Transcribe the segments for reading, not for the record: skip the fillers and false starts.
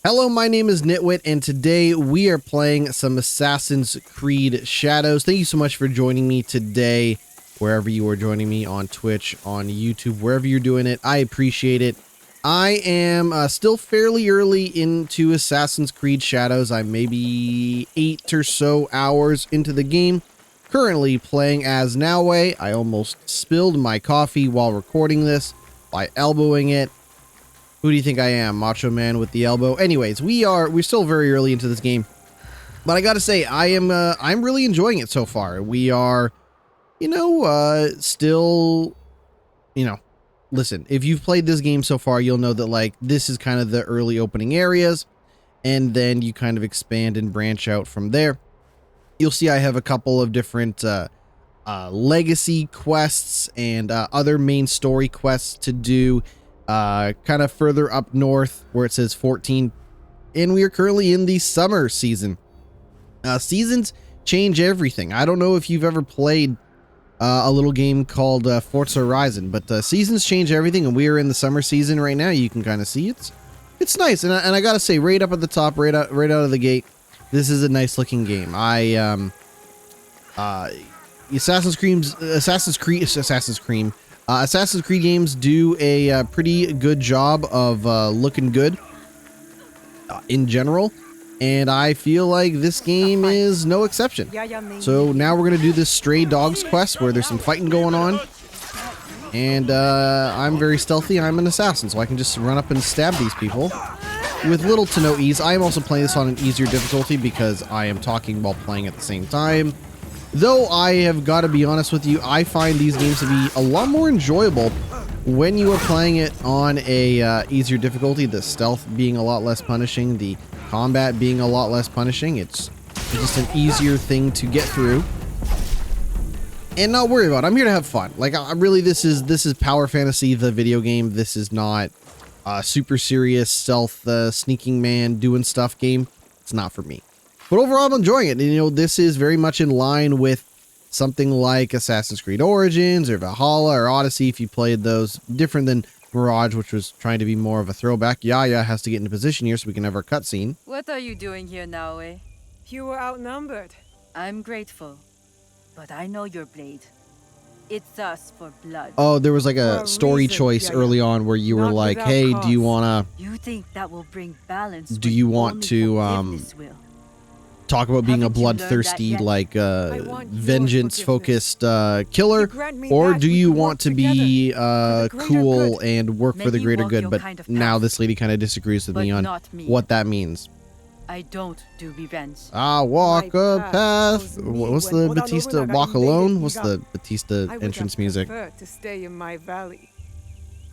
Hello, my name is GnittWitt, and today we are playing some Assassin's Creed Shadows. Thank you so much for joining me today, wherever you are joining me, on Twitch, on YouTube, wherever you're doing it. I appreciate it. I am still fairly early into Assassin's Creed Shadows. I'm maybe 8 or so hours into the game. Currently playing as Noway. I almost spilled my coffee while recording this by elbowing it. Who do you think I am? Macho Man with the elbow. Anyways, we're still very early into this game, but I gotta say, I'm really enjoying it so far. We are, still, listen, if you've played this game so far, you'll know that like this is kind of the early opening areas, and then you kind of expand and branch out from there. You'll see I have a couple of different legacy quests and other main story quests to do. Kind of further up north where it says 14, and we are currently in the summer season. Seasons change everything. I don't know if you've ever played a little game called Forza Horizon, but seasons change everything, and we are in the summer season right now. You can kind of see it's nice, and I gotta say, right up at the top, right out of the gate, this is a nice looking game. Assassin's Creed games do a pretty good job of looking good in general, and I feel like this game is no exception. So now we're going to do this Stray Dogs quest where there's some fighting going on, and I'm very stealthy. I'm an assassin, so I can just run up and stab these people with little to no ease. I am also playing this on an easier difficulty because I am talking while playing at the same time. Though I have got to be honest with you, I find these games to be a lot more enjoyable when you are playing it on a easier difficulty. The stealth being a lot less punishing, the combat being a lot less punishing. It's just an easier thing to get through and not worry about. I'm here to have fun. Like, I really, this is Power Fantasy, the video game. This is not a super serious stealth sneaking man doing stuff game. It's not for me. But overall, I'm enjoying it. And, this is very much in line with something like Assassin's Creed Origins or Valhalla or Odyssey, if you played those. Different than Mirage, which was trying to be more of a throwback. Yaya has to get into position here so we can have our cutscene. What are you doing here now, eh? You were outnumbered. I'm grateful, but I know your blade. It's us for blood. Oh, there was like a story choice early on where you were like, hey, do you want to... You think that will bring balance? Do you want to... talk about being a bloodthirsty, like, vengeance-focused killer, or do you want to be cool and work for the greater good? But now this lady kind of disagrees with me on what that means. I don't do revenge. Walk a path. What's the Batista Walk Alone? What's the Batista entrance music? I prefer to stay in my valley.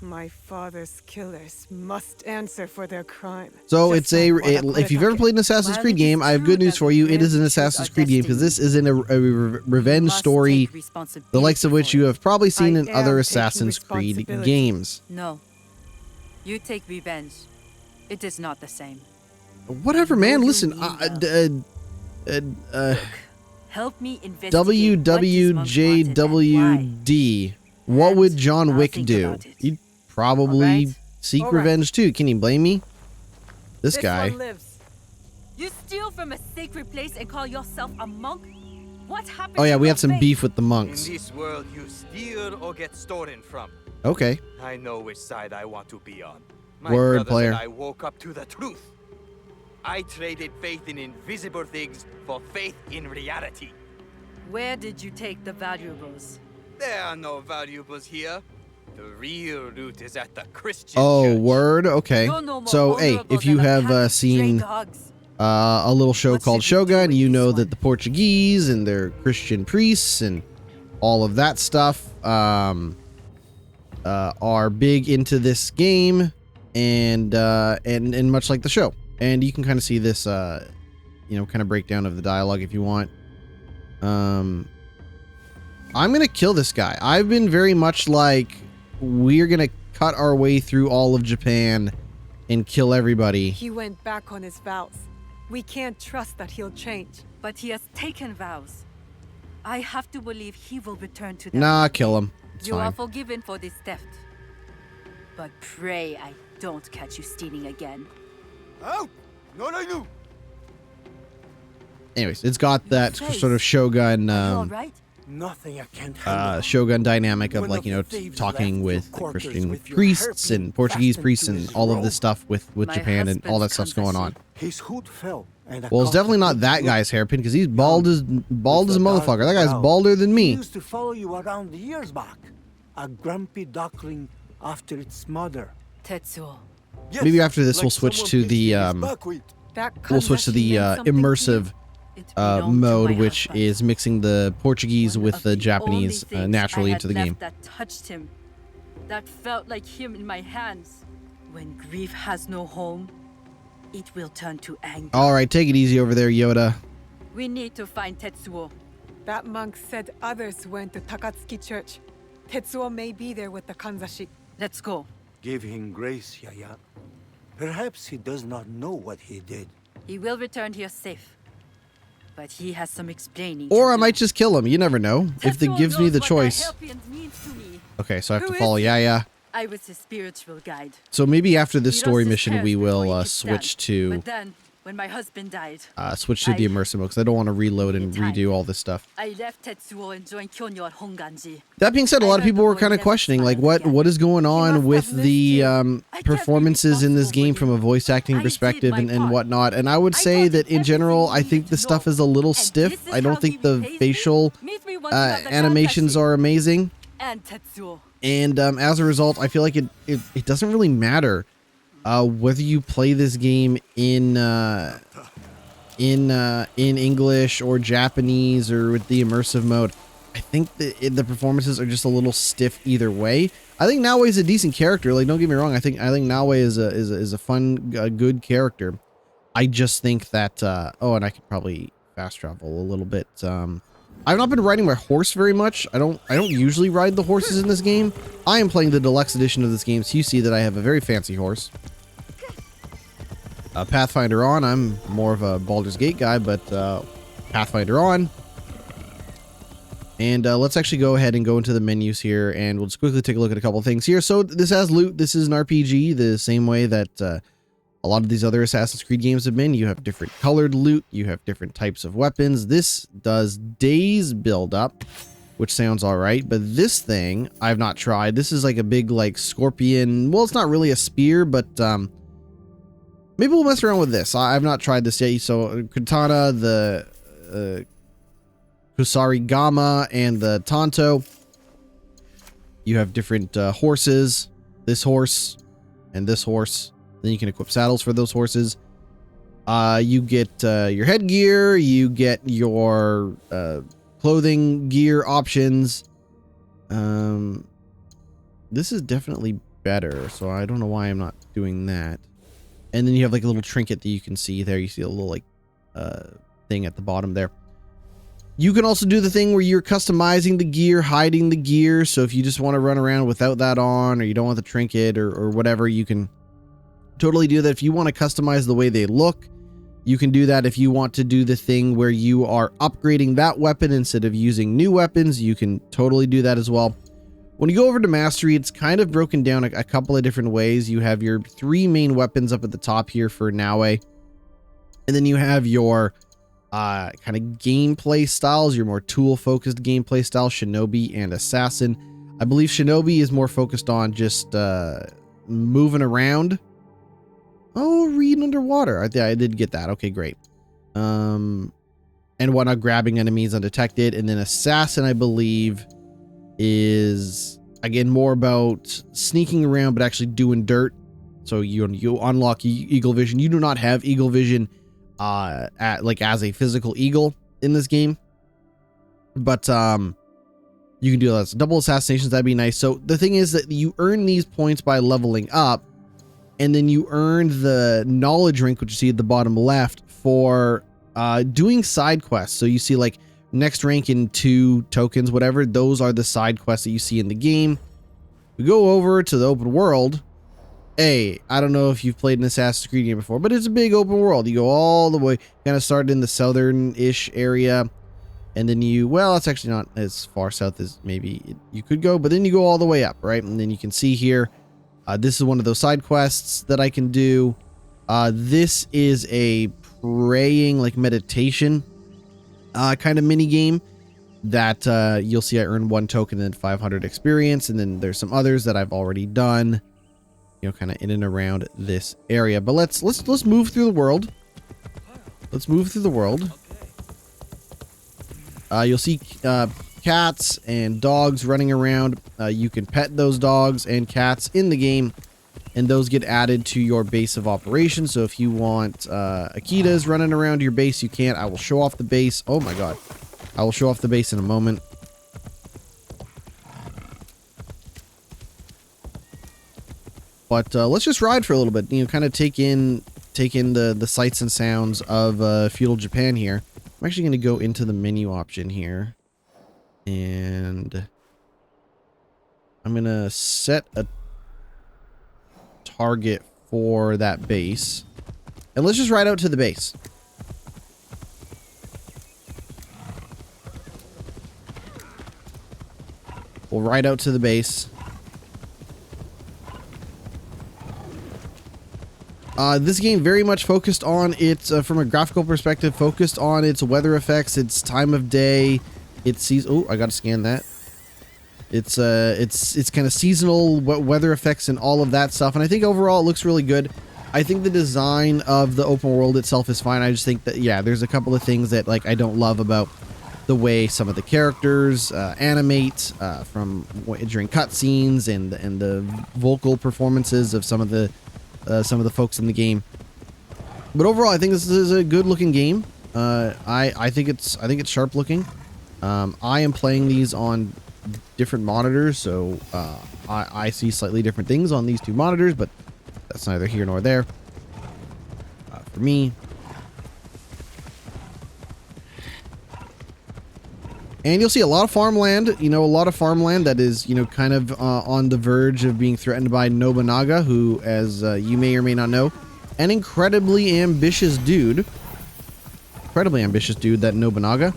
My father's killers must answer for their crime. So it's if you've ever played an Assassin's Creed game, I have good news for you. It is an Assassin's Creed game because this isn't a revenge story, the likes of which you have probably seen in other Assassin's Creed games. No, you take revenge. It is not the same. Whatever, man. Listen, help me investigate. WWJWD. What would John Wick do? He'd probably seek revenge too. Can you blame me? This guy. You steal from a sacred place and call yourself a monk? What happened? Oh yeah, we had some beef with the monks. In this world, you steal or get stolen from. Okay. I know which side I want to be on. My Word, brother player. said I woke up to the truth. I traded faith in invisible things for faith in reality. Where did you take the valuables? There are no valuables here. The real loot is at the Christian Oh, church. word? Okay. So, hey, if you have seen a little show called Shogun, you know that the Portuguese and their Christian priests and all of that stuff are big into this game, and much like the show. And you can kind of see this, kind of breakdown of the dialogue if you want. I'm gonna kill this guy. I've been very much like, we're gonna cut our way through all of Japan and kill everybody. He went back on his vows. We can't trust that he'll change. But he has taken vows. I have to believe he will return to them. Nah, kill him. It's you fine. are forgiven for this theft. But pray I don't catch you stealing again. Out! Anyways, it's got that sort of Shogun Nothing I can't handle. Shogun dynamic of, like, you know, talking with Christian priests and Portuguese priests and all of this stuff with Japan and all that stuff's going on. His hood fell. Well, it's definitely not that guy's hairpin because he's bald as a motherfucker. That guy's balder than He me. used to follow you around years back. A grumpy duckling after its mother. Tetsuo. Maybe after this we'll switch to the immersive mode, which is mixing the Portuguese with the Japanese naturally into the game. That touched him. That felt like him in my hands. When grief has no home, it will turn to anger. All right, take it easy over there, Yoda. We need to find Tetsuo. That monk said others went to Takatsuki Church. Tetsuo may be there with the Kanzashi. Let's go. Give him grace, Yaya. Perhaps he does not know what he did. He will return here safe. But he has some explaining. Or I might just kill him. You never know. If it gives me the choice. Okay, so I have to follow Yaya. I was his spiritual guide. So maybe after this He story lost his mission, parents we before will he switch could to stand. But then, when my husband died, the immersive mode because I don't want to reload and redo all this stuff. I left Tetsuo and joined Kyonyo at Honganji. That being said, a lot of people were kind of questioning, like, what is going on with the performances in this game from a voice acting perspective and whatnot. And I would say that in general, I think the stuff is a little stiff. I don't think the facial animations are amazing. And Tetsuo. And as a result, I feel like it doesn't really matter whether you play this game in English or Japanese or with the immersive mode. I think the performances are just a little stiff either way. I think Naoe is a decent character. Like, don't get me wrong. I think Naoe is a fun, good character. I just think that oh, and I could probably fast travel a little bit. I've not been riding my horse very much. I don't usually ride the horses in this game. I am playing the deluxe edition of this game, so you see that I have a very fancy horse. Pathfinder on. I'm more of a Baldur's Gate guy, but Pathfinder on. And let's actually go ahead and go into the menus here, and we'll just quickly take a look at a couple of things here. So this has loot. This is an RPG, the same way that a lot of these other Assassin's Creed games have been. You have different colored loot. You have different types of weapons. This does days build up, which sounds all right. But this thing I've not tried. This is like a big, like, scorpion. Well, it's not really a spear, but maybe we'll mess around with this. I've not tried this yet. So katana, the Kusari Gama, and the Tanto. You have different horses. This horse and this horse. Then you can equip saddles for those horses. You get your headgear. You get your clothing gear options. This is definitely better, so I don't know why I'm not doing that. And then you have like a little trinket that you can see there. You see a little like thing at the bottom there. You can also do the thing where you're customizing the gear, hiding the gear. So if you just want to run around without that on, or you don't want the trinket or whatever, you can totally do that. If you want to customize the way they look, you can do that. If you want to do the thing where you are upgrading that weapon instead of using new weapons, you can totally do that as well. When you go over to mastery, it's kind of broken down a couple of different ways. You have your 3 main weapons up at the top here for Naoe, and then you have your kind of gameplay styles, your more tool focused gameplay style, Shinobi and Assassin. I believe Shinobi is more focused on just moving around. Oh, read underwater. I did get that. Okay, great. And whatnot, grabbing enemies undetected. And then Assassin, I believe, is again more about sneaking around but actually doing dirt. So you unlock eagle vision. You do not have eagle vision as a physical eagle in this game, but you can do that. So double assassinations, that'd be nice. So the thing is that you earn these points by leveling up, and then you earn the knowledge rank, which you see at the bottom left, for doing side quests. So you see like next rank in 2 tokens, whatever. Those are the side quests that you see in the game. We go over to the open world. Hey, I don't know if you've played an Assassin's Creed game before, but it's a big open world. You go all the way, kind of start in the southern-ish area, and then well, it's actually not as far south as maybe you could go, but then you go all the way up, right? And then you can see here, this is one of those side quests that I can do. This is a praying, like meditation kind of mini game that you'll see I earned 1 token and 500 experience, and then there's some others that I've already done, you know, kind of in and around this area. But let's move through the world. Let's move through the world. You'll see cats and dogs running around. You can pet those dogs and cats in the game, and those get added to your base of operations. So if you want Akitas running around your base, you can. I will show off the base. Oh my god. I will show off the base in a moment. But let's just ride for a little bit, you know, kind of take in the sights and sounds of feudal Japan here. I'm actually going to go into the menu option here, and I'm going to set a target for that base, and let's just ride out to the base. We'll ride out to the base. This game very much focused on its, from a graphical perspective, focused on its weather effects, its time of day, its season. Oh, I gotta scan that. It's kind of seasonal weather effects and all of that stuff. And I think overall it looks really good. I think the design of the open world itself is fine. I just think that, yeah, there's a couple of things that, like, I don't love about the way some of the characters animate during cutscenes and the vocal performances of some of the folks in the game. But overall, I think this is a good looking game. I think it's sharp looking. I am playing these on different monitors, so I see slightly different things on these two monitors, but that's neither here nor there for me. And you'll see a lot of farmland, you know, a lot of farmland that is, you know, kind of on the verge of being threatened by Nobunaga, who, as you may or may not know, an incredibly ambitious dude. Incredibly ambitious dude, that Nobunaga.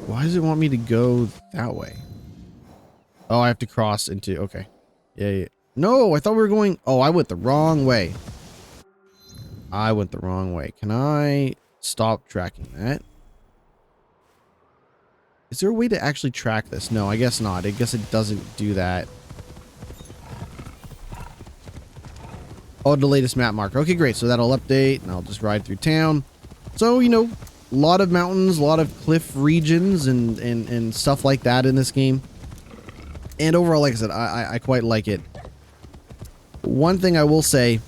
Why does it want me to go that way? Oh, I have to cross into, okay. Yeah. No, I thought we were going, oh, I went the wrong way. I went the wrong way. Can I stop tracking that? Is there a way to actually track this? No, I guess not. I guess it doesn't do that. Oh, the latest map marker. Okay, great. So that'll update, and I'll just ride through town. So, you know, a lot of mountains, a lot of cliff regions, and stuff like that in this game. And overall, like I said, I quite like it. One thing I will say,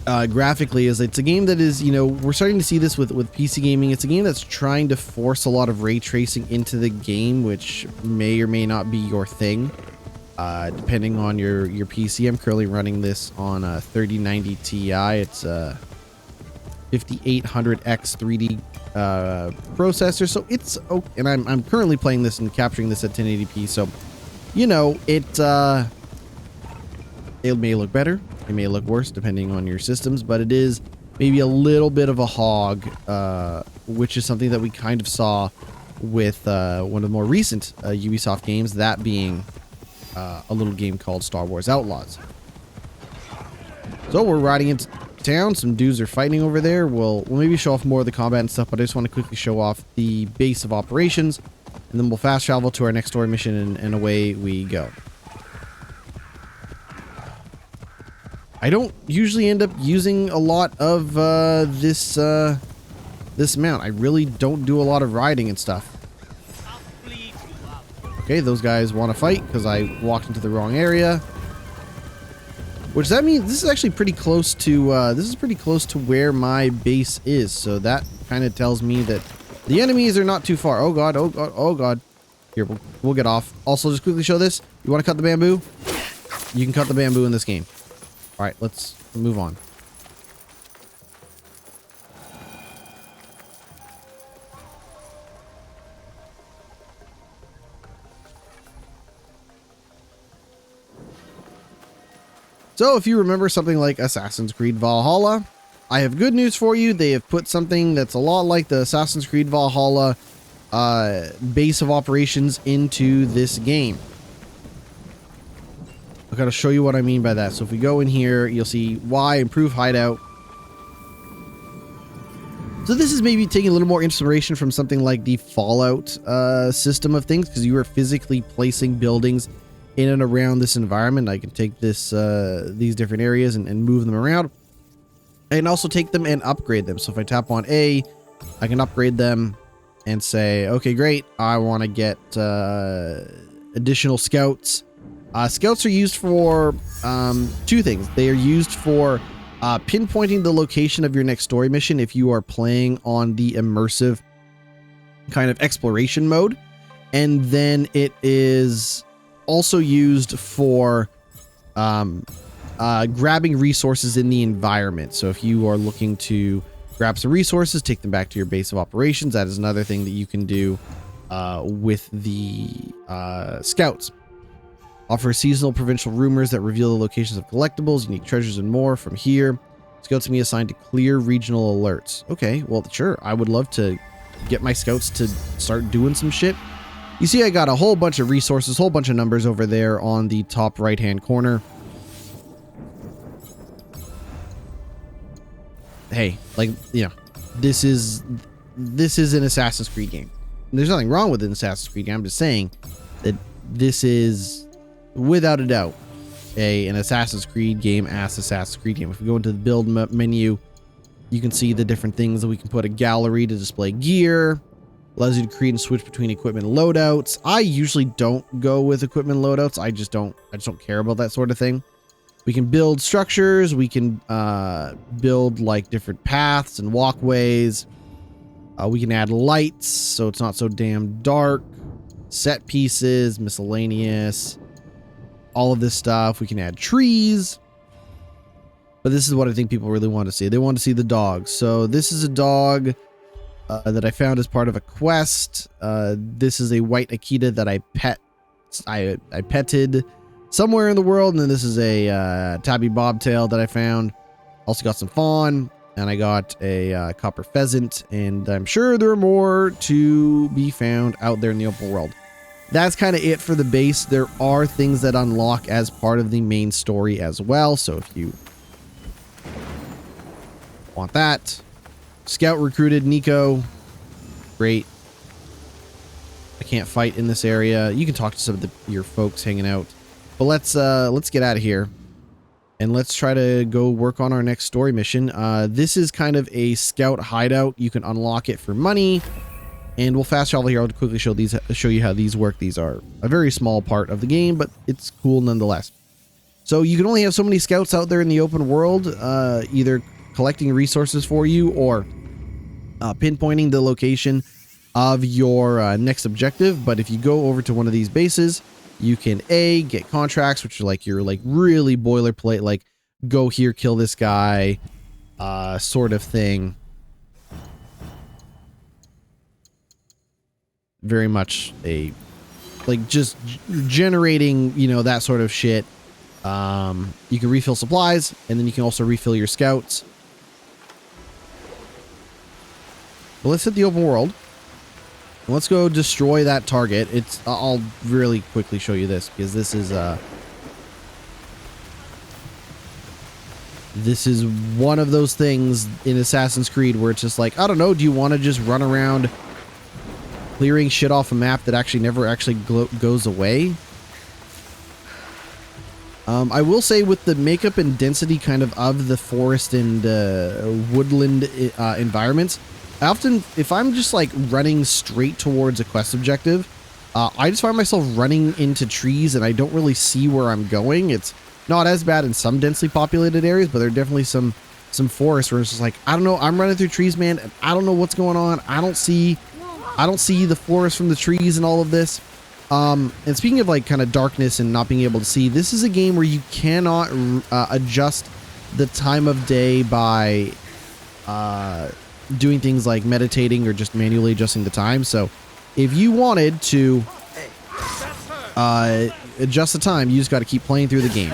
graphically, is it's a game that is, you know, we're starting to see this with PC gaming. It's a game that's trying to force a lot of ray tracing into the game, which may or may not be your thing, depending on your PC. I'm currently running this on a 3090 Ti. It's a 5800X 3D processor, so it's and I'm currently playing this and capturing this at 1080p. So, you know, it may look better. It may look worse depending on your systems, but it is maybe a little bit of a hog, which is something that we kind of saw with one of the more recent Ubisoft games, that being a little game called Star Wars Outlaws. So we're riding into town. Some dudes are fighting over there. We'll maybe show off more of the combat and stuff, but I just want to quickly show off the base of operations, and then we'll fast travel to our next story mission, and away we go. I don't usually end up using a lot of this mount. I really don't do a lot of riding and stuff. Okay, those guys want to fight because I walked into the wrong area. Which that means this is actually pretty close to where my base is. So that kind of tells me that the enemies are not too far. Oh god, oh god, oh god. Here, we'll get off. Also, just quickly show this. You want to cut the bamboo? You can cut the bamboo in this game. All right, let's move on. So if you remember something like Assassin's Creed Valhalla, I have good news for you. They have put something that's a lot like the Assassin's Creed Valhalla base of operations into this game. I gotta show you what I mean by that. So if we go in here, you'll see Y, improve hideout. So this is maybe taking a little more inspiration from something like the Fallout system of things, because you are physically placing buildings in and around this environment. I can take this these different areas and move them around. I can also take them and upgrade them. So if I tap on A, I can upgrade them and say, okay, great. I want to get additional scouts. Scouts are used for two things. They are used for pinpointing the location of your next story mission if you are playing on the immersive kind of exploration mode. And then it is also used for grabbing resources in the environment. So if you are looking to grab some resources, take them back to your base of operations, that is another thing that you can do with the scouts. Offer seasonal provincial rumors that reveal the locations of collectibles, unique treasures, and more. From here, scouts can be assigned to clear regional alerts. Okay, well, sure. I would love to get my scouts to start doing some shit. You see, I got a whole bunch of resources, whole bunch of numbers over there on the top right-hand corner. Hey, like, you know, this is an Assassin's Creed game. There's nothing wrong with an Assassin's Creed game. I'm just saying that this is, without a doubt, an Assassin's Creed game as Assassin's Creed game. If we go into the build menu, you can see the different things that we can put: a gallery to display gear, allows you to create and switch between equipment loadouts. I usually don't go with equipment loadouts. I just don't care about that sort of thing. We can build structures. We can build like different paths and walkways. We can add lights so it's not so damn dark. Set pieces, miscellaneous, all of this stuff. We can add trees. But this is what I think people really want to see. They want to see the dogs. So this is a dog that I found as part of a quest. This is a white Akita that I petted somewhere in the world. And then this is a tabby bobtail that I found. Also got some fawn. And I got a copper pheasant. And I'm sure there are more to be found out there in the open world. That's kind of it for the base. There are things that unlock as part of the main story as well. So if you want that. Scout recruited Nico. Great. I can't fight in this area. You can talk to some of your folks hanging out. But let's get out of here. And let's try to go work on our next story mission. This is kind of a scout hideout. You can unlock it for money. And we'll fast travel here. I'll quickly show you how these work. These are a very small part of the game, but it's cool nonetheless. So you can only have so many scouts out there in the open world, either collecting resources for you or pinpointing the location of your next objective. But if you go over to one of these bases, you can get contracts, which are like your really boilerplate, like go here, kill this guy, sort of thing. Very much a just generating, you know, that sort of shit. You can refill supplies, and then you can also refill your scouts. But let's hit the open world. Let's go destroy that target. I'll really quickly show you this, because this is one of those things in Assassin's Creed where it's just like, I don't know, do you want to just run around clearing shit off a map that actually never goes away? I will say, with the makeup and density kind of the forest and woodland environments, I often, if I'm just like running straight towards a quest objective, I just find myself running into trees and I don't really see where I'm going. It's not as bad in some densely populated areas, but there are definitely some forests where it's just like, I don't know, I'm running through trees, man, and I don't know what's going on. I don't see the forest from the trees and all of this. And speaking of like kind of darkness and not being able to see, this is a game where you cannot adjust the time of day by doing things like meditating or just manually adjusting the time. So if you wanted to adjust the time, you just got to keep playing through the game.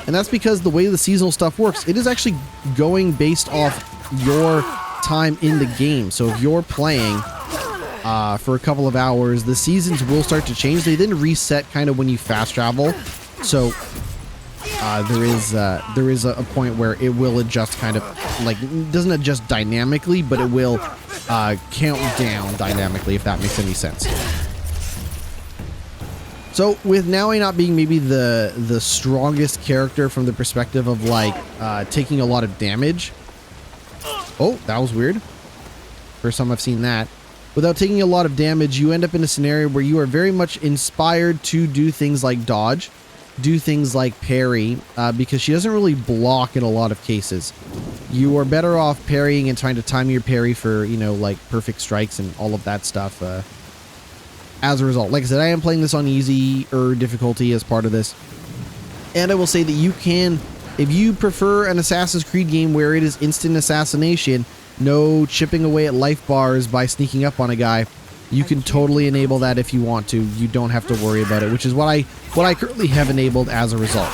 And that's because the way the seasonal stuff works, it is actually going based off your time in the game. So if you're playing for a couple of hours, the seasons will start to change. They then reset kind of when you fast travel. So there is a point where it will adjust kind of like, doesn't adjust dynamically, but it will count down dynamically, if that makes any sense. So with Naui not being maybe the strongest character from the perspective of like taking a lot of damage. Oh, that was weird. First time I've seen that. Without taking a lot of damage, you end up in a scenario where you are very much inspired to do things like dodge, do things like parry, because she doesn't really block in a lot of cases. You are better off parrying and trying to time your parry for, you know, like perfect strikes and all of that stuff. As a result, like I said, I am playing this on easy or difficulty as part of this. And I will say that you can, if you prefer an Assassin's Creed game where it is instant assassination, no chipping away at life bars by sneaking up on a guy, you can totally enable that if you want to. You don't have to worry about it, which is what I currently have enabled as a result.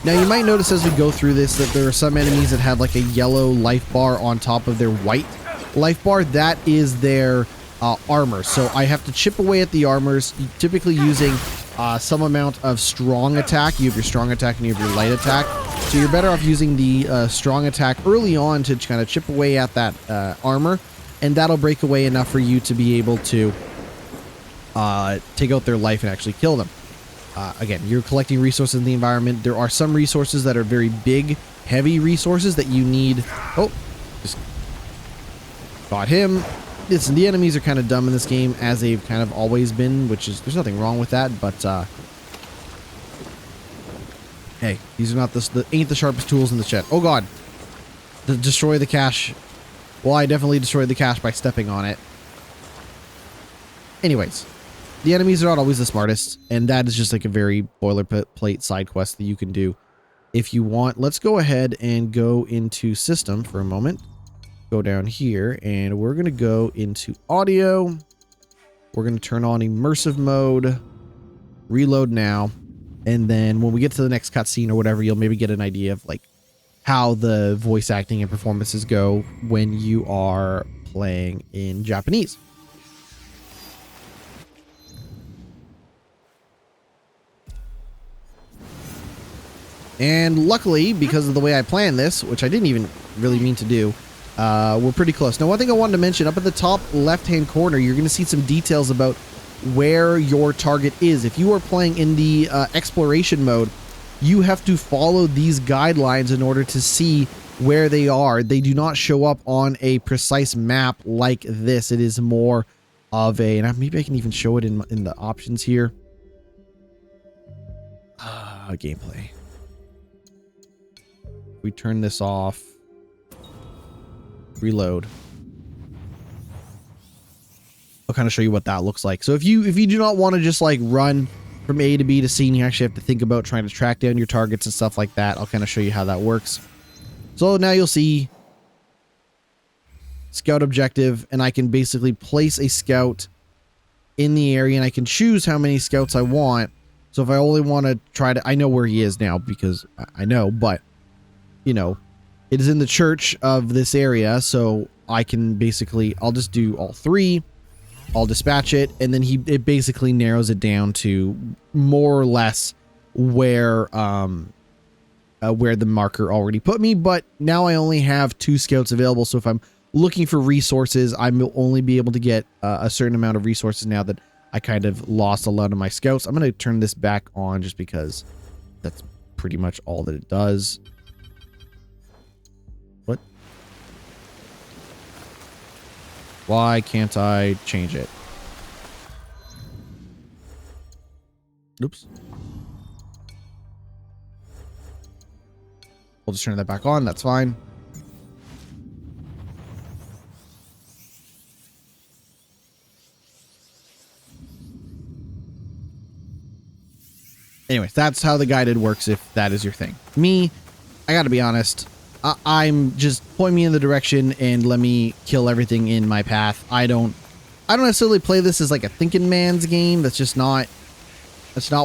Now you might notice as we go through this that there are some enemies that have like a yellow life bar on top of their white life bar. That is their armor. So I have to chip away at the armors, typically using some amount of strong attack. You have your strong attack and you have your light attack. So you're better off using the strong attack early on to kind of chip away at that armor, and that'll break away enough for you to be able to take out their life and actually kill them. Again, you're collecting resources in the environment. There are some resources that are very big, heavy resources that you need. Oh, just got him. Listen, the enemies are kind of dumb in this game, as they've kind of always been, which is, there's nothing wrong with that, but hey, these are not ain't the sharpest tools in the shed. Oh god. Destroy the cache. Well, I definitely destroyed the cache by stepping on it. Anyways, the enemies are not always the smartest, and that is just like a very boilerplate side quest that you can do if you want. Let's go ahead and go into system for a moment. Go down here, and we're going to go into audio. We're going to turn on immersive mode, reload now, and then when we get to the next cutscene or whatever, you'll maybe get an idea of like how the voice acting and performances go when you are playing in Japanese. And luckily, because of the way I planned this, which I didn't even really mean to do, we're pretty close. Now, one thing I wanted to mention, up at the top left-hand corner, you're going to see some details about where your target is. If you are playing in the exploration mode, you have to follow these guidelines in order to see where they are. They do not show up on a precise map like this. It is more of a, and maybe I can even show it in the options here. Gameplay. We turn this off. Reload. I'll kind of show you what that looks like. So if you do not want to just like run from A to B to C, and you actually have to think about trying to track down your targets and stuff like that, I'll kind of show you how that works. So now you'll see scout objective, and I can basically place a scout in the area, and I can choose how many scouts I want. So if I only want to try to, I know where he is now because I know, but you know, it is in the church of this area, so I can basically, I'll just do all three. I'll dispatch it, and then it basically narrows it down to more or less where the marker already put me. But now I only have 2 scouts available, so if I'm looking for resources, I will only be able to get a certain amount of resources now that I kind of lost a lot of my scouts. I'm going to turn this back on just because that's pretty much all that it does. What? Why can't I change it? Oops. We'll just turn that back on. That's fine. Anyways, that's how the guided works if that is your thing. Me, I gotta be honest, I'm just point me in the direction and let me kill everything in my path. I don't necessarily play this as like a thinking man's game. That's not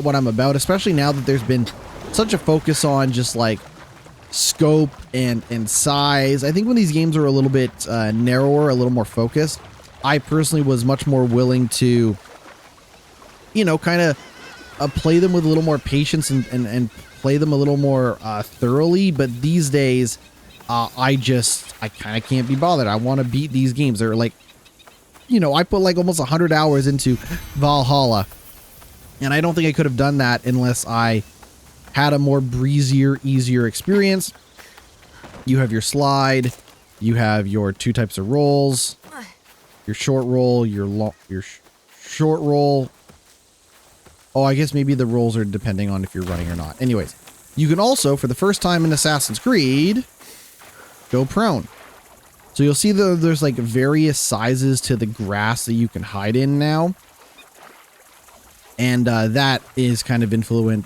what I'm about, especially now that there's been such a focus on just like scope and size. I think when these games are a little bit narrower, a little more focused, I personally was much more willing to, you know, kind of play them with a little more patience and play them a little more thoroughly. But these days, I kind of can't be bothered. I want to beat these games. They're like, you know, I put like almost 100 hours into Valhalla, and I don't think I could have done that unless I had a more breezier, easier experience. You have your slide, you have your 2 types of rolls, your short roll, your short roll. Oh, I guess maybe the rolls are depending on if you're running or not. Anyways, you can also, for the first time in Assassin's Creed, go prone. So you'll see there's like various sizes to the grass that you can hide in now. And that is kind of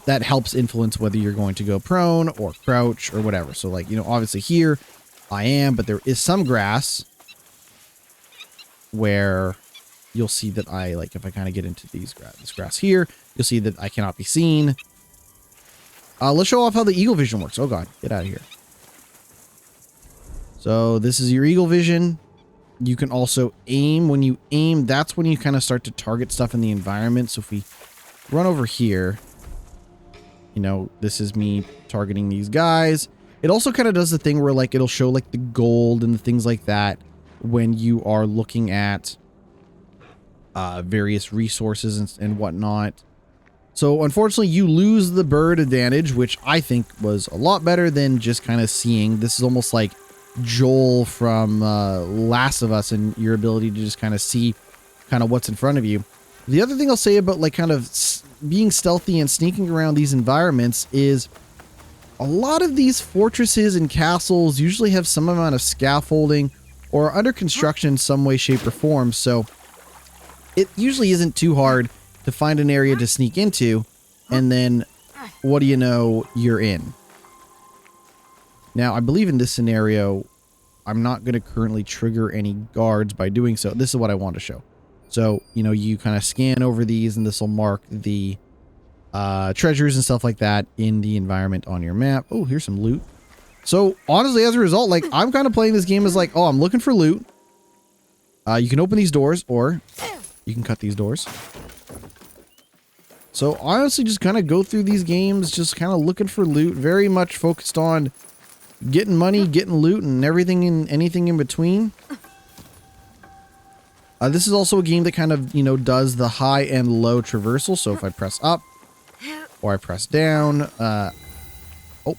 that helps influence whether you're going to go prone or crouch or whatever. So like, you know, obviously here I am, but there is some grass where you'll see that I, like, if I kind of get into this grass here, you'll see that I cannot be seen. Let's show off how the eagle vision works. Oh God, get out of here. So this is your eagle vision. You can also aim. When you aim, that's when you kind of start to target stuff in the environment. So if we run over here, you know, this is me targeting these guys. It also kind of does the thing where like it'll show like the gold and the things like that when you are looking at various resources and whatnot. So unfortunately you lose the bird advantage, which I think was a lot better than just kind of seeing. This is almost like Joel from Last of Us and your ability to just kind of see kind of what's in front of you. The other thing I'll say about like kind of being stealthy and sneaking around these environments is a lot of these fortresses and castles usually have some amount of scaffolding or are under construction in some way, shape, or form. So it usually isn't too hard to find an area to sneak into, and then what do you know, you're in. Now, I believe in this scenario, I'm not going to currently trigger any guards by doing so. This is what I want to show. So, you know, you kind of scan over these, and this will mark the treasures and stuff like that in the environment on your map. Oh, here's some loot. So, honestly, as a result, like, I'm kind of playing this game as like, oh, I'm looking for loot. You can open these doors, or you can cut these doors. So, honestly, just kind of go through these games, just kind of looking for loot, very much focused on getting money, getting loot, and everything and anything in between. This is also a game that kind of, you know, does the high and low traversal. So if I press up or I press down, oh,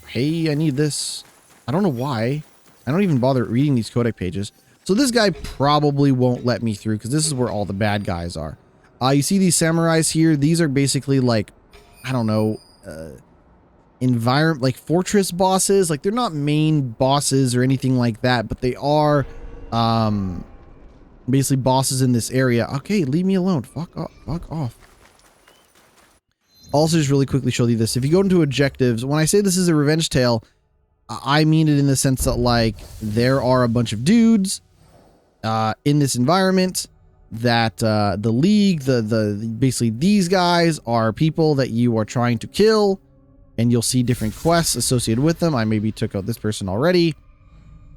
hey, I need this. I don't know why. I don't even bother reading these codec pages. So this guy probably won't let me through because this is where all the bad guys are. You see these samurais here. These are basically like, I don't know, environment, like fortress bosses. Like they're not main bosses or anything like that, but they are basically bosses in this area. Okay, leave me alone. Fuck off. Fuck off. Also, just really quickly show you this. If you go into objectives, when I say this is a revenge tale, I mean it in the sense that like there are a bunch of dudes in this environment that the league, basically these guys are people that you are trying to kill, and you'll see different quests associated with them. I maybe took out this person already.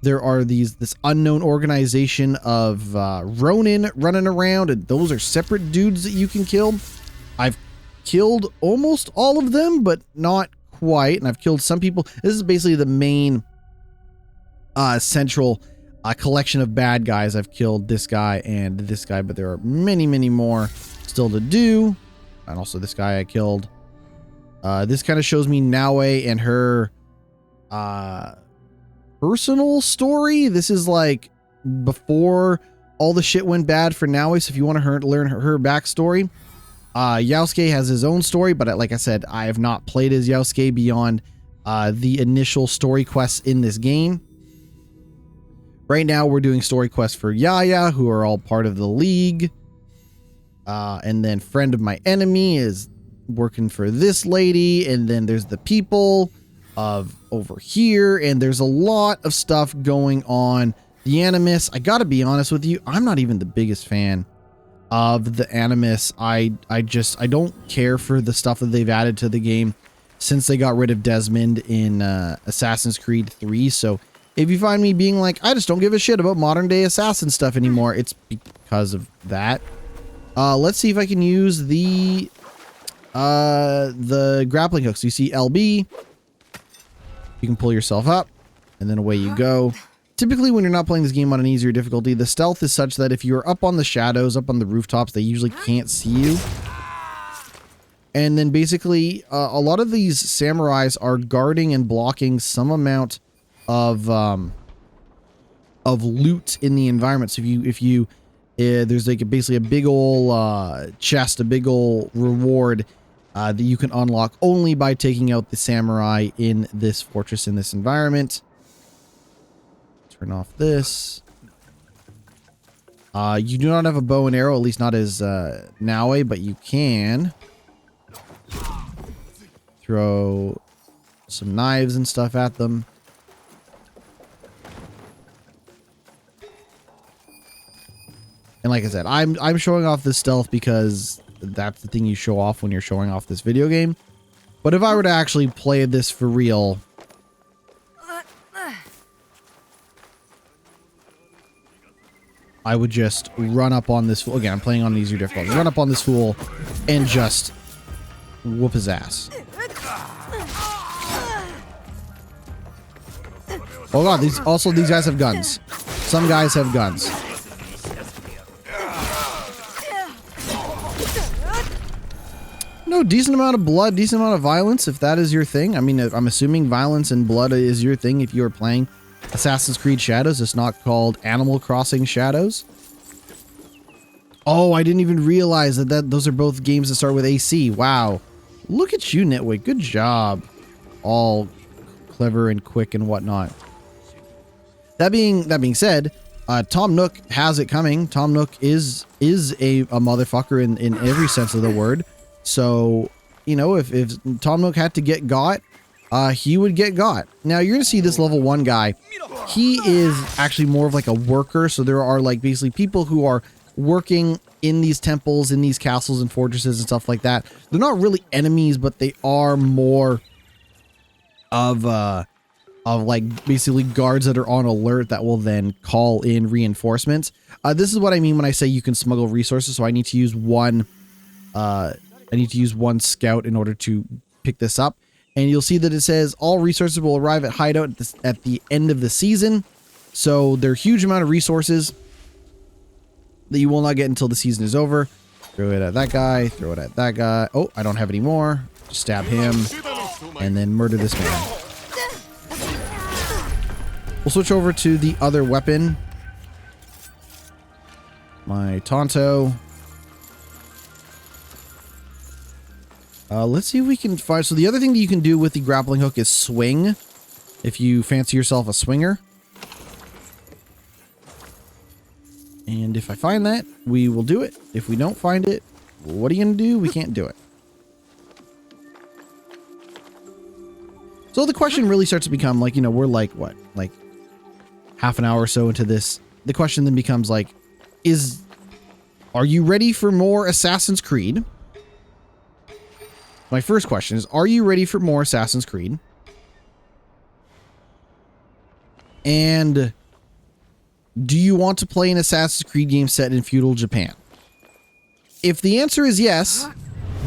There are this unknown organization of Ronin running around, and those are separate dudes that you can kill. I've killed almost all of them, but not quite, and I've killed some people. This is basically the main central collection of bad guys. I've killed this guy and this guy, but there are many, many more still to do. And also this guy I killed. This kind of shows me Naue and her personal story. This is like before all the shit went bad for Naue. So if you want to learn her backstory, Yasuke has his own story, but like I said, I have not played as Yasuke beyond the initial story quests in this game. Right now, we're doing story quests for Yaya, who are all part of the league. And then friend of my enemy is working for this lady. And then there's the people of over here. And there's a lot of stuff going on. The Animus, I gotta be honest with you, I'm not even the biggest fan of the Animus. I don't care for the stuff that they've added to the game since they got rid of Desmond in Assassin's Creed 3. So if you find me being like, I just don't give a shit about modern day assassin stuff anymore, it's because of that. Let's see if I can use the the grappling hooks. You see LB. You can pull yourself up, and then away you go. Typically, when you're not playing this game on an easier difficulty, the stealth is such that if you're up on the shadows, up on the rooftops, they usually can't see you. And then basically, a lot of these samurais are guarding and blocking some amount of loot in the environment. So there's like basically a big ol' chest, a big ol' reward that you can unlock only by taking out the samurai in this fortress, in this environment. Turn off this. You do not have a bow and arrow, at least not as Naue, but you can throw some knives and stuff at them. And like I said, I'm showing off this stealth because that's the thing you show off when you're showing off this video game. But if I were to actually play this for real, I would just run up on this fool. Again, I'm playing on easier difficulty. Run up on this fool and just whoop his ass. Oh god, these guys have guns. Some guys have guns. No, decent amount of blood, decent amount of violence, if that is your thing. I mean, I'm assuming violence and blood is your thing if you're playing Assassin's Creed Shadows. It's not called Animal Crossing Shadows. Oh, I didn't even realize that those are both games that start with AC. Wow. Look at you, GnittWitt. Good job. All clever and quick and whatnot. That being said, Tom Nook has it coming. Tom Nook is a motherfucker in every sense of the word. So, you know, if Tom Nook had to get got, he would get got. Now, you're going to see this level 1 guy. He is actually more of like a worker. So there are like basically people who are working in these temples, in these castles and fortresses and stuff like that. They're not really enemies, but they are more of like basically guards that are on alert that will then call in reinforcements. This is what I mean when I say you can smuggle resources. So I need to use one scout in order to pick this up. And you'll see that it says all resources will arrive at hideout at the end of the season. So they're a huge amount of resources that you will not get until the season is over. Throw it at that guy. Throw it at that guy. Oh, I don't have any more. Just stab him and then murder this man. We'll switch over to the other weapon. My Tonto. Let's see if we can find... So the other thing that you can do with the grappling hook is swing. If you fancy yourself a swinger. And if I find that, we will do it. If we don't find it, what are you going to do? We can't do it. So the question really starts to become like, you know, we're like, what? Like half an hour or so into this. The question then becomes like, are you ready for more Assassin's Creed? My first question is, are you ready for more Assassin's Creed? And do you want to play an Assassin's Creed game set in feudal Japan? If the answer is yes,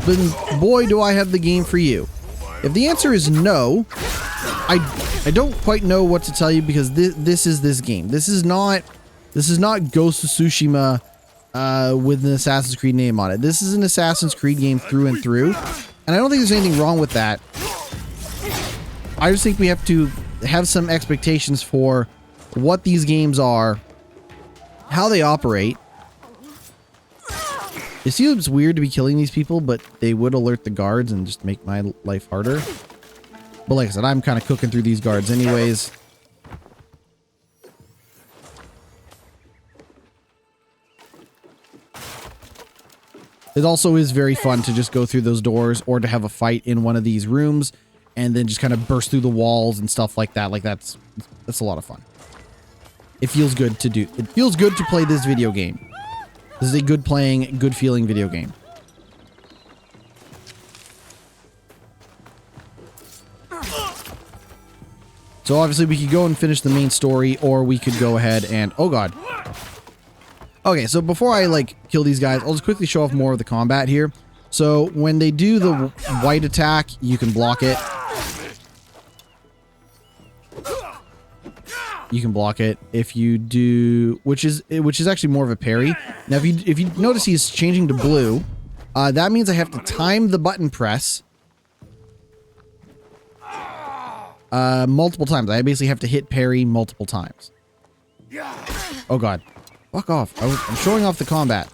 then boy, do I have the game for you. If the answer is no, I don't quite know what to tell you because this is this game. This is not Ghost of Tsushima with an Assassin's Creed name on it. This is an Assassin's Creed game through and through. And I don't think there's anything wrong with that. I just think we have to have some expectations for what these games are, how they operate. It seems weird to be killing these people, but they would alert the guards and just make my life harder. But like I said, I'm kind of cooking through these guards anyways. It also is very fun to just go through those doors or to have a fight in one of these rooms and then just kind of burst through the walls and stuff like that. Like that's a lot of fun. It feels good to do. It feels good to play this video game. This is a good playing, good feeling video game. So obviously we could go and finish the main story, or we could go ahead and, oh god. Okay, so before I like kill these guys, I'll just quickly show off more of the combat here. So when they do the white attack, you can block it. You can block it. If you do, which is actually more of a parry. Now, if you notice he's changing to blue, that means I have to time the button press multiple times. I basically have to hit parry multiple times. Oh god, fuck off! I'm showing off the combat.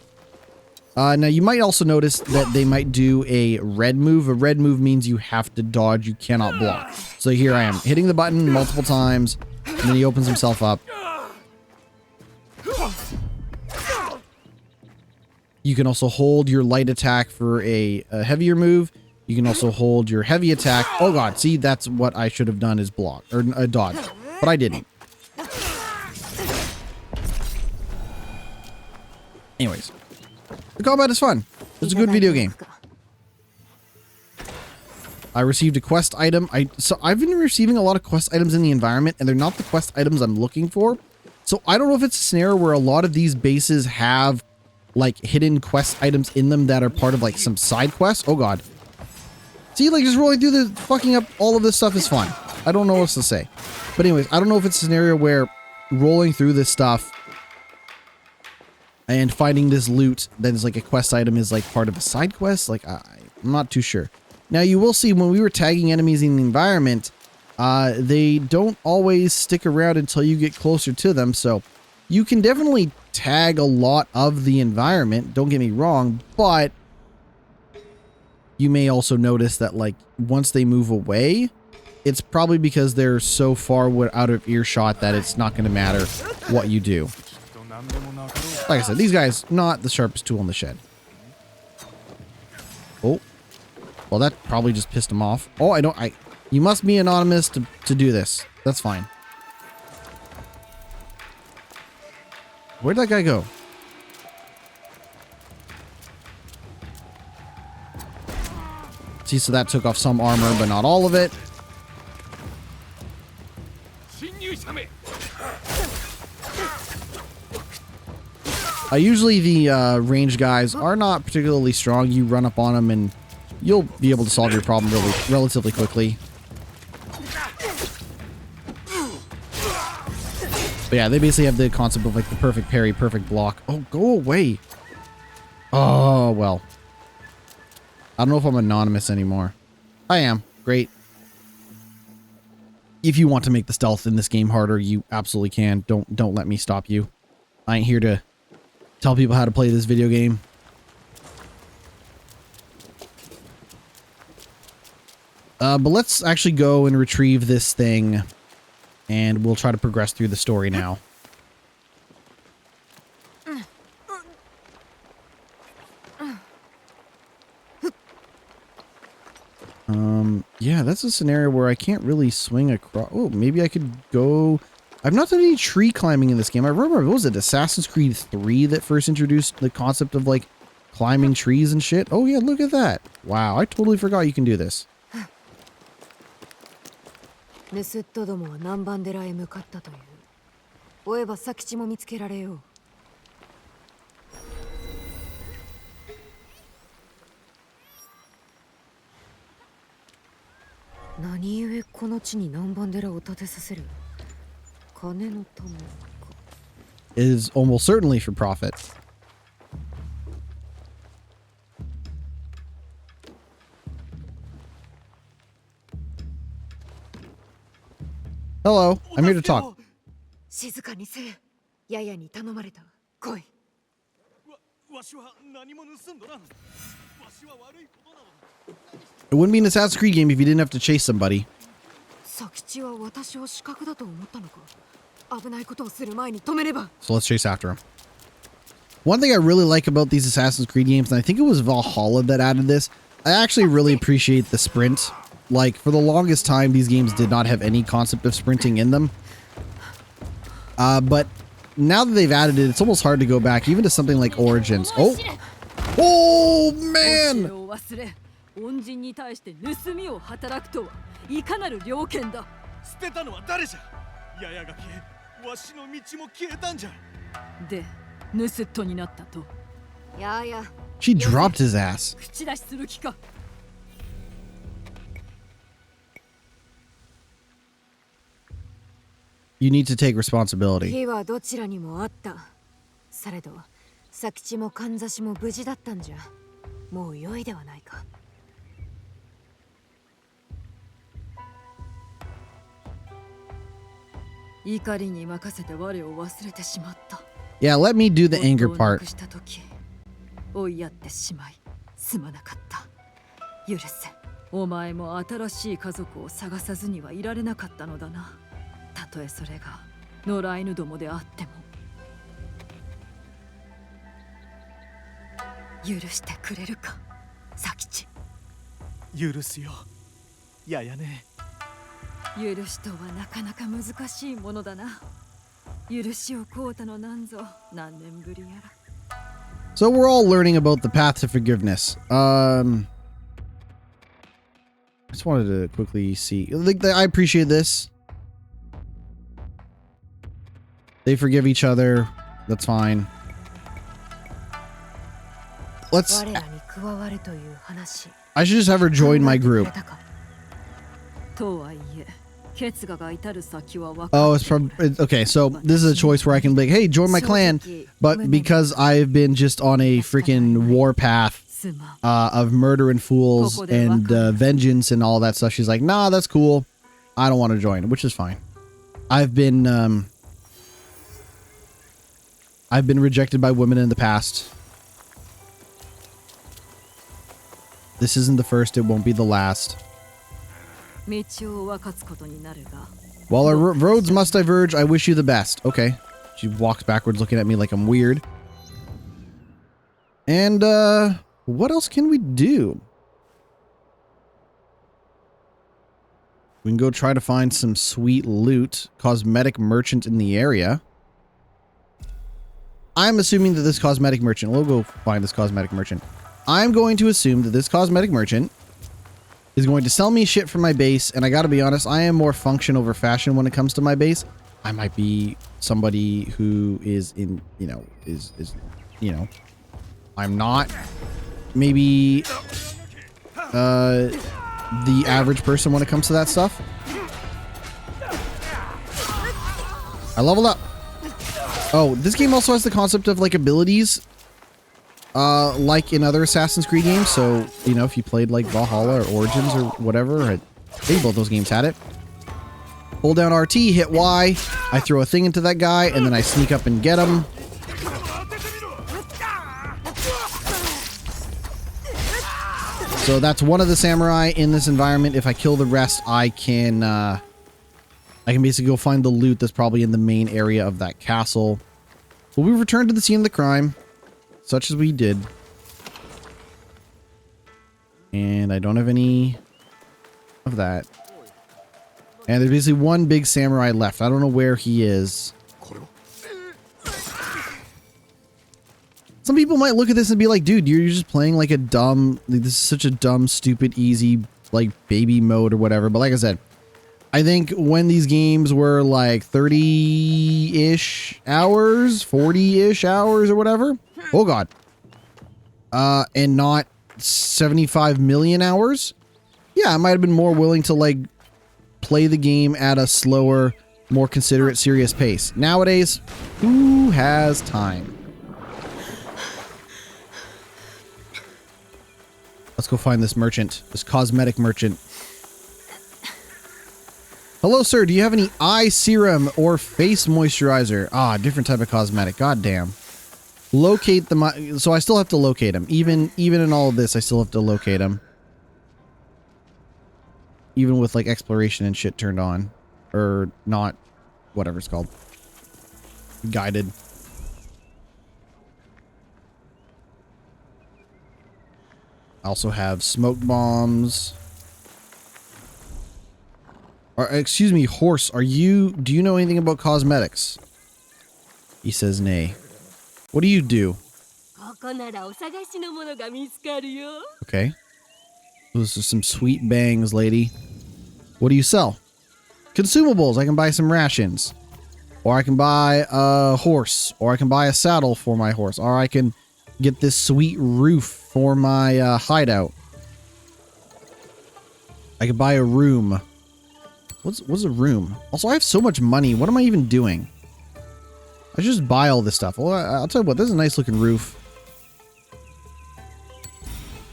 Now you might also notice that they might do a red move. A red move means you have to dodge. You cannot block. So here I am hitting the button multiple times. And then he opens himself up. You can also hold your light attack for a heavier move. You can also hold your heavy attack. Oh god, see, that's what I should have done is block, or dodge. But I didn't. Anyways. The combat is fun. It's a good video game. I received a quest item. So I've been receiving a lot of quest items in the environment, and they're not the quest items I'm looking for. So I don't know if it's a scenario where a lot of these bases have like hidden quest items in them that are part of like some side quests. Oh god. See, like just rolling through the fucking up all of this stuff is fun. I don't know what else to say. But anyways, I don't know if it's a scenario where rolling through this stuff and finding this loot that is like a quest item is like part of a side quest. Like I'm not too sure. Now you will see when we were tagging enemies in the environment, they don't always stick around until you get closer to them. So you can definitely tag a lot of the environment. Don't get me wrong, but you may also notice that like once they move away, it's probably because they're so far out of earshot that it's not going to matter what you do. Like I said, these guys, not the sharpest tool in the shed. Oh. Well, that probably just pissed him off. Oh, you must be anonymous to do this. That's fine. Where'd that guy go? See, so that took off some armor, but not all of it. Usually the range guys are not particularly strong. You run up on them and you'll be able to solve your problem relatively quickly. But yeah, they basically have the concept of like the perfect parry, perfect block. Oh, go away. Oh, well. I don't know if I'm anonymous anymore. I am. Great. If you want to make the stealth in this game harder, you absolutely can. Don't let me stop you. I ain't here to tell people how to play this video game. But let's actually go and retrieve this thing, and we'll try to progress through the story now. Yeah, that's a scenario where I can't really swing across. Oh, maybe I could go. I've not done any tree climbing in this game. I remember, what was it, Assassin's Creed 3 that first introduced the concept of like climbing trees and shit? Oh yeah, look at that. Wow, I totally forgot you can do this. 盗っ人どもは南蛮寺へ向かったという。追えば佐吉も見つけられよう。何故この地に南蛮寺を建てさせる？金のためか。It is almost certainly for profit. Hello, I'm here to talk. 静かにせえ。ややに頼まれた。来い。わしは何も盗んどらん。わしは悪いことなの。 It wouldn't be an Assassin's Creed game if you didn't have to chase somebody. 佐吉は私を死角だと思ったのか。危ないことをする前に止めれば。 So let's chase after him. One thing I really like about these Assassin's Creed games, and I think it was Valhalla that added this, I actually really appreciate the sprint. Like, for the longest time, these games did not have any concept of sprinting in them. But now that they've added it, it's almost hard to go back, even to something like Origins. Oh! Oh, man! 恩人に対して盗みを働くとはいかなる了見だ。捨てたのは誰じゃ。ややが消え、わしの道も消えたんじゃ。で、盗っ人になったと。やや、She dropped his ass. 口出しする気か。You need to take responsibility. 火はどちらにもあった。されど、佐吉もかんざしも無事だったんじゃ。もう良いではないか。怒りに任せて我を忘れてしまった。Yeah, let me do the anger 夫を亡 part. くした時、追いやってしまい、すまなかった。許せ。お前も新しい家族を探さずにはいられなかったのだな。たとえそれが野良犬どもであっても。許してくれるか、佐吉。許すよ。ややね。許しとはなかなか難しいものだな。許しをこうたのなんぞ何年ぶりやら。So we're all learning about the path to forgiveness. I just wanted to quickly see. Like, I appreciate this. They forgive each other. That's fine. Let's. 我らに加わるという話。 I should just have her join my group. とはいえ、決がが至る先は分か Oh, it's from. Okay, so this is a choice where I can be like, hey, join my clan. But because I've been just on a freaking warpath of murdering fools and vengeance and all that stuff, she's like, nah, that's cool. I don't want to join, which is fine. I've been rejected by women in the past. This isn't the first, it won't be the last. While our roads must diverge, I wish you the best. Okay. She walks backwards looking at me like I'm weird. And, what else can we do? We can go try to find some sweet loot. Cosmetic merchant in the area. I'm assuming that this cosmetic merchant... We'll go find this cosmetic merchant. I'm going to assume that this cosmetic merchant is going to sell me shit from my base, and I gotta be honest, I am more function over fashion when it comes to my base. I might be somebody who is in, you know, you know, I'm not maybe the average person when it comes to that stuff. I leveled up. Oh, this game also has the concept of like abilities like in other Assassin's Creed games. So, you know, if you played like Valhalla or Origins or whatever, I think both those games had it. Hold down RT, hit Y, I throw a thing into that guy, and then I sneak up and get him. So that's one of the samurai in this environment. If I kill the rest, I can basically go find the loot that's probably in the main area of that castle. But we returned to the scene of the crime, such as we did. And I don't have any of that. And there's basically one big samurai left. I don't know where he is. Some people might look at this and be like, dude, you're just playing like a dumb, like, this is such a dumb, stupid, easy, like baby mode or whatever. But like I said, I think when these games were like 30-ish hours, 40-ish hours or whatever. Oh God. And not 75 million hours. Yeah, I might have been more willing to like play the game at a slower, more considerate, serious pace. Nowadays, who has time? Let's go find this merchant, this cosmetic merchant. Hello, sir. Do you have any eye serum or face moisturizer? Ah, different type of cosmetic. God damn. Locate the... So I still have to locate him. Even in all of this, I still have to locate him. Even with, like, exploration and shit turned on. Or not. Whatever it's called. Guided. I also have smoke bombs. Or, excuse me, horse, do you know anything about cosmetics? He says nay. What do you do? Okay. Those are some sweet bangs, lady. What do you sell? Consumables. I can buy some rations. Or I can buy a horse. Or I can buy a saddle for my horse. Or I can get this sweet roof for my hideout. I could buy a room. What's a room? Also, I have so much money. What am I even doing? I should just buy all this stuff. Well, I'll tell you what. This is a nice looking roof.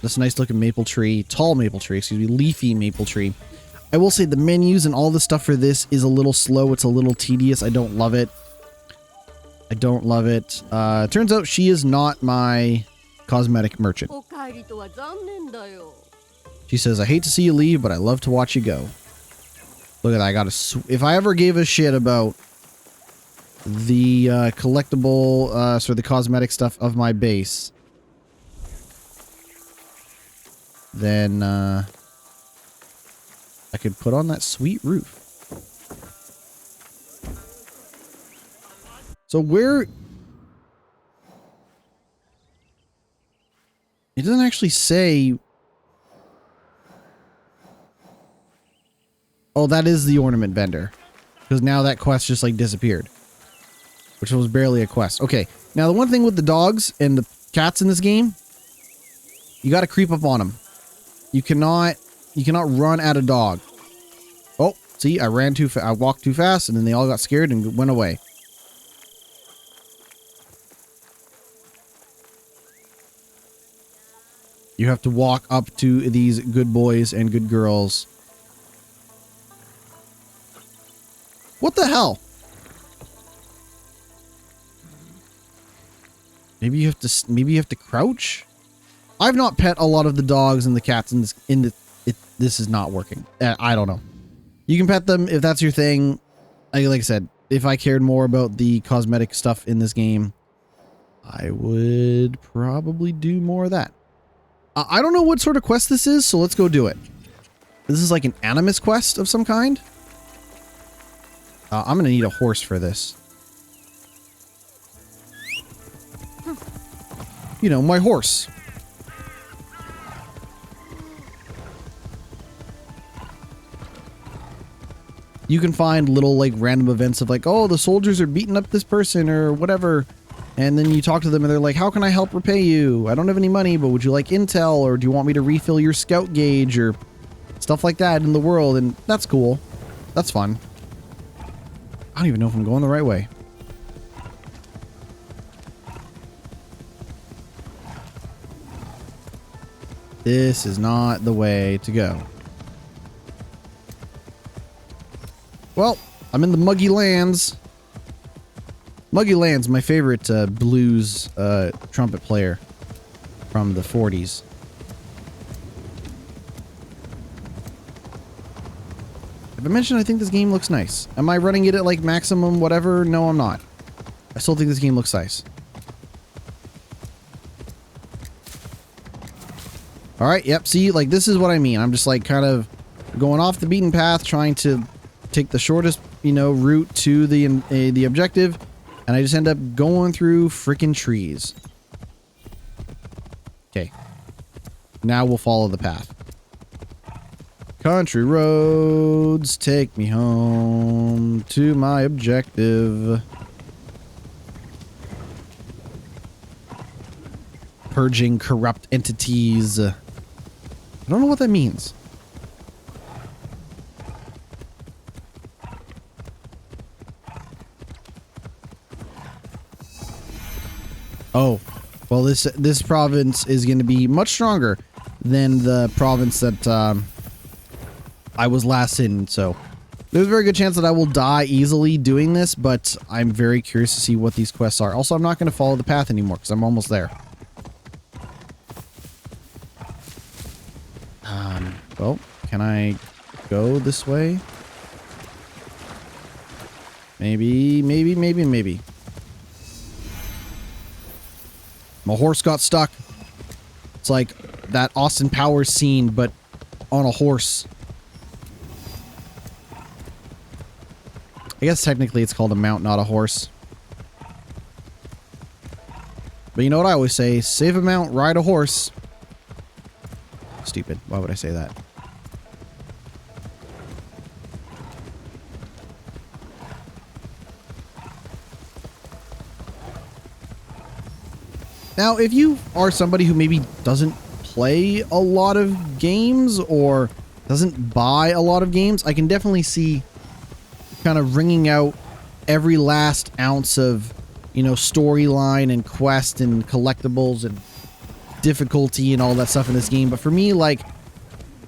This nice looking maple tree. Tall maple tree. Excuse me. Leafy maple tree. I will say the menus and all the stuff for this is a little slow. It's a little tedious. I don't love it. I don't love it. Turns out she is not my cosmetic merchant. She says, I hate to see you leave, but I love to watch you go. Look at that. I got if I ever gave a shit about the collectible, sort of the cosmetic stuff of my base, then I could put on that sweet roof. So where... It doesn't actually say... Oh, that is the ornament vendor. Because now that quest just like disappeared. Which was barely a quest. Okay, now the one thing with the dogs and the cats in this game, you got to creep up on them. You cannot run at a dog. Oh, see, I walked too fast, and then they all got scared and went away. You have to walk up to these good boys and good girls. What the hell? Maybe you have to crouch? I've not pet a lot of the dogs and the cats in this. This is not working. I don't know. You can pet them if that's your thing. Like I said, if I cared more about the cosmetic stuff in this game, I would probably do more of that. I don't know what sort of quest this is, so let's go do it. This is like an animus quest of some kind. I'm gonna need a horse for this. You know, my horse. You can find little like random events of like, oh, the soldiers are beating up this person or whatever. And then you talk to them and they're like, how can I help repay you? I don't have any money, but would you like intel, or do you want me to refill your scout gauge or stuff like that in the world? And that's cool. That's fun. I don't even know if I'm going the right way. This is not the way to go. Well, I'm in the Muggy Lands. Muggy Land's my favorite blues trumpet player from the 40s. Have I mentioned I think this game looks nice? Am I running it at like maximum whatever? No, I'm not. I still think this game looks nice. Alright, yep, see, like this is what I mean. I'm just like kind of going off the beaten path, trying to take the shortest, you know, route to the objective. And I just end up going through freaking trees. Okay. Now we'll follow the path. Country roads, take me home to my objective. Purging corrupt entities. I don't know what that means. Oh, well, this province is going to be much stronger than the province that I was last in. So there's a very good chance that I will die easily doing this, but I'm very curious to see what these quests are. Also, I'm not going to follow the path anymore because I'm almost there. Well, can I go this way? Maybe. My horse got stuck. It's like that Austin Powers scene, but on a horse. I guess technically it's called a mount, not a horse. But you know what I always say? Save a mount, ride a horse. Stupid. Why would I say that? Now, if you are somebody who maybe doesn't play a lot of games or doesn't buy a lot of games, I can definitely see kind of wringing out every last ounce of, you know, storyline and quest and collectibles and difficulty and all that stuff in this game. But for me, like,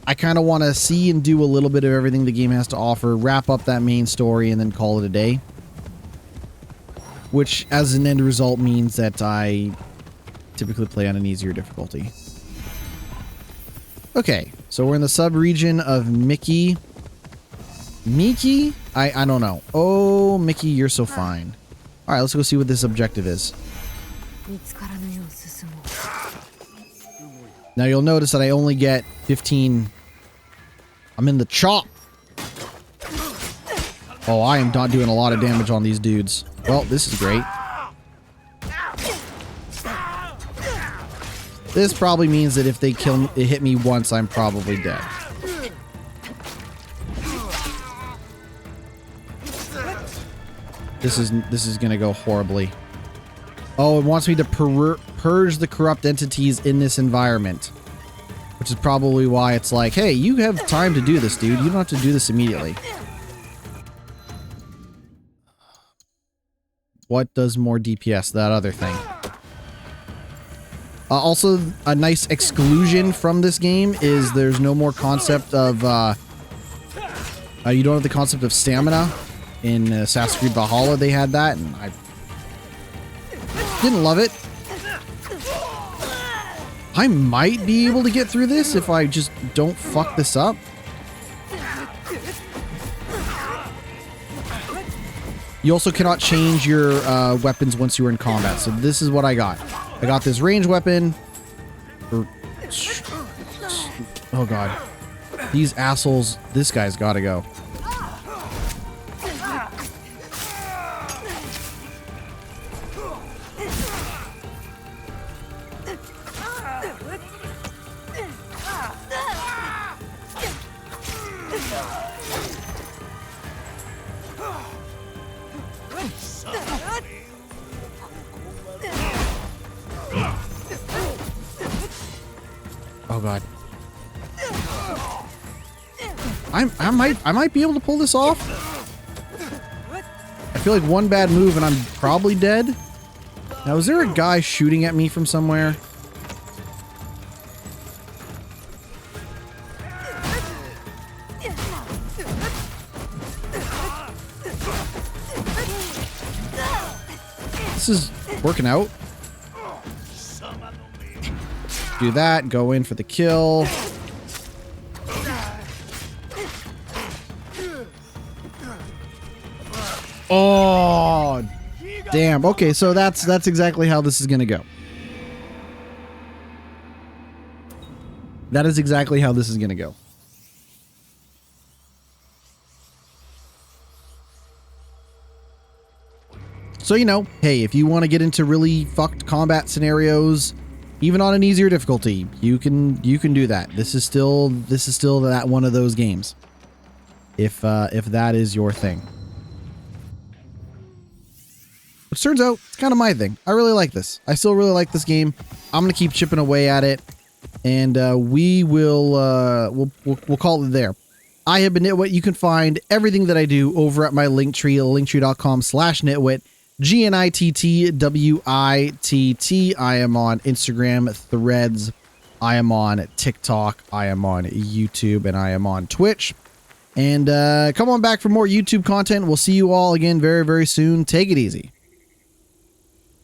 I kind of want to see and do a little bit of everything the game has to offer, wrap up that main story, and then call it a day. Which, as an end result, means that I typically play on an easier difficulty. Okay, so we're in the sub-region of Mickey. Mickey? I don't know. Oh, Mickey, you're so fine. Alright, let's go see what this objective is. Now you'll notice that I only get 15... I'm in the chop! Oh, I am not doing a lot of damage on these dudes. Well, this is great. This probably means that if they kill me, it hit me once, I'm probably dead. This is gonna go horribly. Oh, it wants me to purge the corrupt entities in this environment. Which is probably why it's like, hey, you have time to do this, dude. You don't have to do this immediately. What does more DPS? That other thing. Also, a nice exclusion from this game is there's no more concept of, you don't have the concept of stamina. In Assassin's Creed Valhalla, they had that, and I didn't love it. I might be able to get through this if I just don't fuck this up. You also cannot change your weapons once you are in combat, so this is what I got. I got this range weapon. Oh god. These assholes. This guy's gotta go. Oh god. I might be able to pull this off. I feel like one bad move and I'm probably dead. Now, is there a guy shooting at me from somewhere? This is working out. Do that, go in for the kill. Oh, damn. Okay, so that's exactly how this is gonna go. That is exactly how this is gonna go. So, you know, hey, if you want to get into really fucked combat scenarios, even on an easier difficulty, you can do that. This is still that one of those games. If that is your thing. Which turns out it's kind of my thing. I really like this. I still really like this game. I'm gonna keep chipping away at it, and we will we'll call it there. I have been GnittWitt. You can find everything that I do over at my Linktree, linktree.com/GnittWitt. GnittWitt. I am on Instagram, Threads. I am on TikTok. I am on YouTube, and I am on Twitch. And come on back for more YouTube content. We'll see you all again very, very soon. Take it easy.